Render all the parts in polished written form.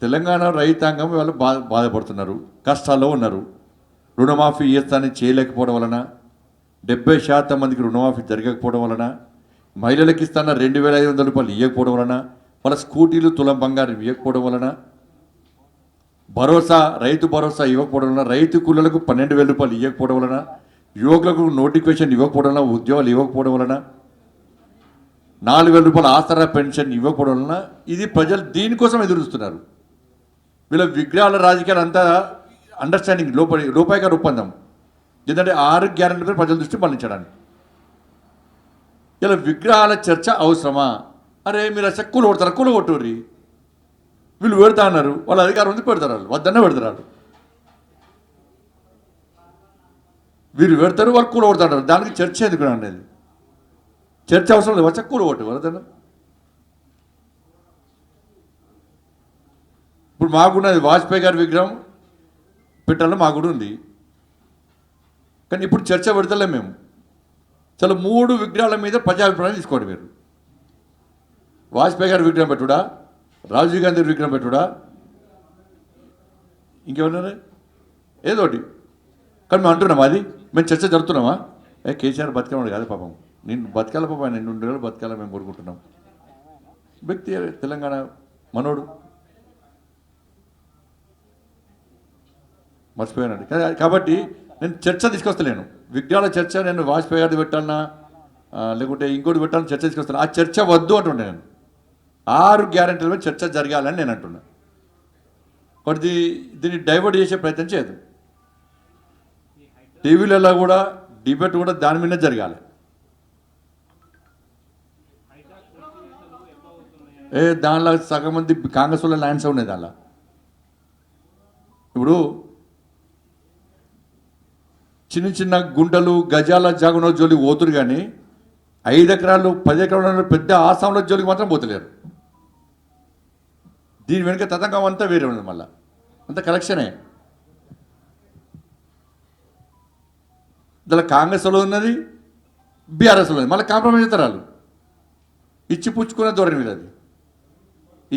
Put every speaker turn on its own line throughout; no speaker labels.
తెలంగాణ రైతాంగం వాళ్ళు బాధపడుతున్నారు, కష్టాల్లో ఉన్నారు. రుణమాఫీ చేస్తానని చేయలేకపోవడం వలన, 70% మందికి రుణమాఫీ జరగకపోవడం వలన, మహిళలకు ఇస్తాన 2,500 రూపాయలు ఇవ్వకపోవడం వలన, వాళ్ళ స్కూటీలు తులం బంగారం ఇవ్వకపోవడం వలన, రైతు భరోసా ఇవ్వకపోవడం వలన, రైతు కూలీలకు 12,000 రూపాయలు ఇవ్వకపోవడం వలన, యువకులకు నోటిఫికేషన్ ఇవ్వకపోవడం వలన, ఉద్యోగాలు ఇవ్వకపోవడం వలన, 4,000 రూపాయల ఆసరా పెన్షన్ ఇవ్వకపోవడం వలన ఇది ప్రజలు దీనికోసం ఎదురుస్తున్నారు. వీళ్ళ విగ్రహాల రాజకీయాలు అంతా అండర్స్టాండింగ్ రూపాయిగా ఒప్పందం. ఎందుకంటే 6 గ్యారెంటీలు ప్రజల దృష్టి మళ్లించడానికి. ఇలా విగ్రహాల చర్చ అవసరమా? అరే మీరు అసలు కూల కొట్టుర్రి, వీళ్ళు పెడతా అన్నారు, వాళ్ళ అధికారం ఉంది, పెడతారు, వాళ్ళు వద్దనే పెడతారు. వీళ్ళు పెడతారు, వాళ్ళు కూల కొడతారు. దానికి చర్చ ఎందుకు అనేది? చర్చ అవసరం లేదు, వచ్చా కూల కొట్టు వరదన్న. ఇప్పుడు మాకున్నది వాజ్పేయి గారి విగ్రహం పెట్టాలని మాకు కూడా ఉంది, కానీ ఇప్పుడు చర్చ పెడతలే మేము. చాలా 3 విగ్రహాల మీద ప్రజాభిప్రాయం తీసుకోండి మీరు. వాజ్పేయి గారి విగ్రహం పెట్టుడా, రాజీవ్ గాంధీ విగ్రహం పెట్టుడా, ఇంకేమన్నా ఏదోటి. కానీ మేము అంటున్నాం, అది మేము చర్చ జరుపుతున్నామా? కేసీఆర్ బతికేవాడు కాదు పాపం, నేను బతకాల పాపం, నేను 2 రోజులు బతకాల మేము కోరుకుంటున్నాం. వ్యక్తి తెలంగాణ మనోడు మర్చిపోయానండి. కాబట్టి నేను చర్చ తీసుకొస్తలేను, విగ్రహాల చర్చ నేను వాజ్పేయి గారిది పెట్టాలన్నా లేకుంటే ఇంకోటి పెట్టాలని చర్చ తీసుకొస్తాను. ఆ చర్చ వద్దు అంటుండే నేను. 6 గ్యారెంటీల మీద చర్చ జరగాలని నేను అంటున్నా. కాబట్టి దీన్ని డైవర్ట్ చేసే ప్రయత్నం చేయదు. టీవీలలో కూడా డిబేట్ కూడా దాని మీదనే జరగాలి. దానిలో సగం మంది కాంగ్రెస్ వాళ్ళ ల్యాండ్స్ ఉన్నాయి. దానిలో ఇప్పుడు చిన్న చిన్న గుంటలు గజాల జాగున జోలికి పోతురు, కానీ 5 ఎకరాలు 10 ఎకరాలు పెద్ద ఆసాంలో జోలికి మాత్రం పోతలేరు. దీని వెనుక తతంగం అంతా వేరే ఉన్నది, మళ్ళీ అంత కలెక్షనే. దానిలో కాంగ్రెస్లో ఉన్నది, బీఆర్ఎస్లో ఉన్నది, మళ్ళీ కాంప్రమైజ్ అవుతారు వాళ్ళు. ఇచ్చి పుచ్చుకునే ధోరణి మీద, అది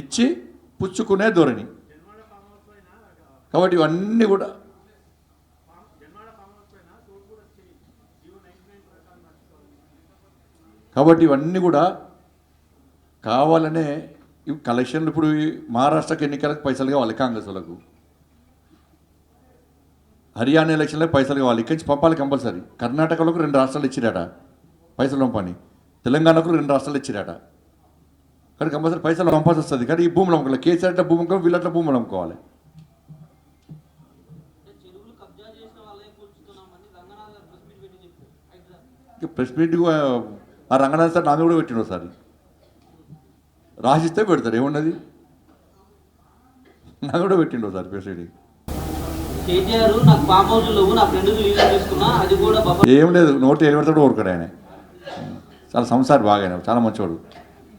ఇచ్చి పుచ్చుకునే ధోరణి. కాబట్టి ఇవన్నీ కూడా కావాలనే ఇవి కలెక్షన్లు. ఇప్పుడు మహారాష్ట్రకి ఎన్నికలకు పైసలు కావాలి కాంగ్రెస్ వాళ్ళకు, హర్యానా ఎలక్షన్లకు పైసలు కావాలి, ఇక్కడి నుంచి పంపాలి కంపల్సరీ. కర్ణాటకలకు 2 రాష్ట్రాలు ఇచ్చిరాట పైసలు పంపని, తెలంగాణకు 2 రాష్ట్రాలు ఇచ్చిరాట. కానీ కంపల్సరీ పైసలు పంపాల్సి వస్తుంది. కానీ ఈ భూములు అమ్ముకోవాలి, కేసీఆర్ అట్లా భూమి అమ్ముకోవాలి, వీళ్ళట్లా భూములు అమ్ముకోవాలి. ప్రెస్ మీట్ ఆ రంగనాథ్ సార్ నా మీద కూడా పెట్టిండు ఒకసారి, రాసిస్తే పెడతారు, ఏమున్నది, నా కూడా పెట్టిండు ఒకసారి ప్రెస్ మీట్. ఏం లేదు, నోటి ఏం పెడతాడు ఊరుకాడు ఆయన. చాలా సంసారి బాగా, ఆయన చాలా మంచివాడు,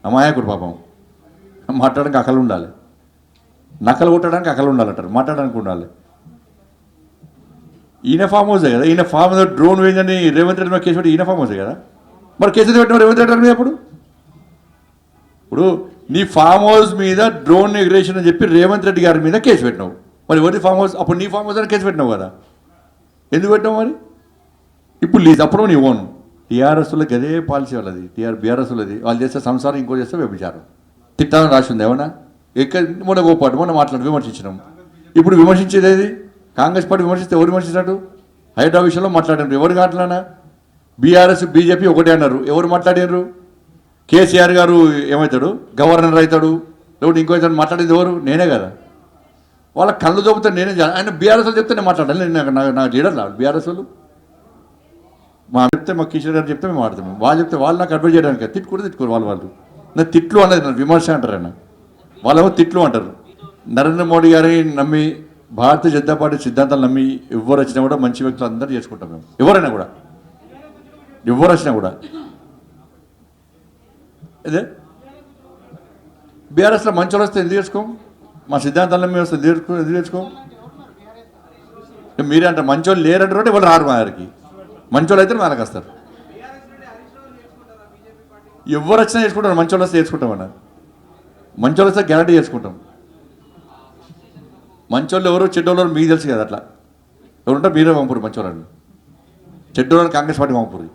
అమాయకుడు పాపం. మాట్లాడడానికి అకలు ఉండాలి, నకలు కొట్టడానికి అకలు ఉండాలంటారు, మాట్లాడడానికి ఉండాలి. ఈయన ఫామ్ హౌసే కదా, ఈయన ఫామ్ హౌస్ డ్రోన్ వేయిందని రేవంత్ రెడ్డి మీద కేసు పెట్టి ఈయన ఫామ్ హౌసే కదా. మరి కేసు పెట్టిన రేవంత్ రెడ్డి మీద ఇప్పుడు నీ ఫామ్ హౌస్ మీద డ్రోన్ ఎగ్రేషన్ అని చెప్పి రేవంత్ రెడ్డి గారి మీద కేసు పెట్టినావు. మరి ఎవరి ఫామ్ హౌస్? అప్పుడు నీ ఫామ్ హౌస్ అని కేసు పెట్టినావు కదా, ఎందుకు పెట్టినావు మరి? ఇప్పుడు లీజ్ అప్పుడు నీ ఓను. టీఆర్ఎస్లకి అదే పాలసీ వాళ్ళది, బీఆర్ఎస్లది. వాళ్ళు చేస్తే సంసారం, ఇంకో చేస్తే వ్యభిచారం. తిట్టాలని రాసి ఉంది ఏమన్నా? మొన్న గోపాటు మొన్న విమర్శించినాం. ఇప్పుడు విమర్శించేది ఏది? కాంగ్రెస్ పార్టీ విమర్శిస్తే ఎవరు విమర్శించారు? హైడ్రా విషయంలో మాట్లాడారు, ఎవరు మాట్లాడినా? బీఆర్ఎస్ బీజేపీ ఒకటే అన్నారు, ఎవరు మాట్లాడారు? కేసీఆర్ గారు ఏమవుతాడు? గవర్నర్ అవుతాడు, లేకపోతే ఇంకో అవుతాడు. మాట్లాడేది ఎవరు? నేనే కదా. వాళ్ళ కళ్ళు చూపుతాను నేనే. ఆయన బీఆర్ఎస్ వాళ్ళు చెప్తే నేను మాట్లాడాలి, నాకు లీడర్ రావాలి బీఆర్ఎస్ వాళ్ళు. మా చెప్తే మా కిషోర్ గారు చెప్తే మేము ఆడతాము, వాళ్ళు చెప్తే వాళ్ళు నాకు అడ్వైజ్ చేయడానికి తిట్టుకోరు వాళ్ళు. నాకు తిట్లు అనేది నాకు విమర్శ అంటారు. ఆయన వాళ్ళేమో తిట్లు అంటారు. నరేంద్ర మోడీ గారిని నమ్మి, భారతీయ జనతా పార్టీ సిద్ధాంతాలు నమ్మి ఎవరు వచ్చినా కూడా మంచి వ్యక్తులు అందరూ చేసుకుంటాం మేము. ఎవరు వచ్చినా కూడా అదే. బీఆర్ఎస్లో మంచి వాళ్ళు వస్తే ఎందుకు చేసుకోం? మా సిద్ధాంతాలు నమ్మి వస్తే ఎందుకు చేసుకోం? మీరే అంటారు మంచి వాళ్ళు లేరంటారు, వాళ్ళు రారు మా దగ్గరికి. మంచి వాళ్ళు అయితే మా దగ్గరికి వస్తారు. ఎవరు వచ్చినా చేసుకుంటారు, మంచి వాళ్ళు వస్తే చేసుకుంటాం అన్నారు. మంచి వాళ్ళు వస్తే గ్యారంటీ చేసుకుంటాం. మంచోళ్ళు ఎవరు చెడ్డోళ్ళు ఎవరు మీకు తెలుసు కదా అట్లా ఎవరుంటే మీరే పంపురు మంచోళ్ళని చెడ్డోళ్ళని కాంగ్రెస్ పార్టీ పంపురు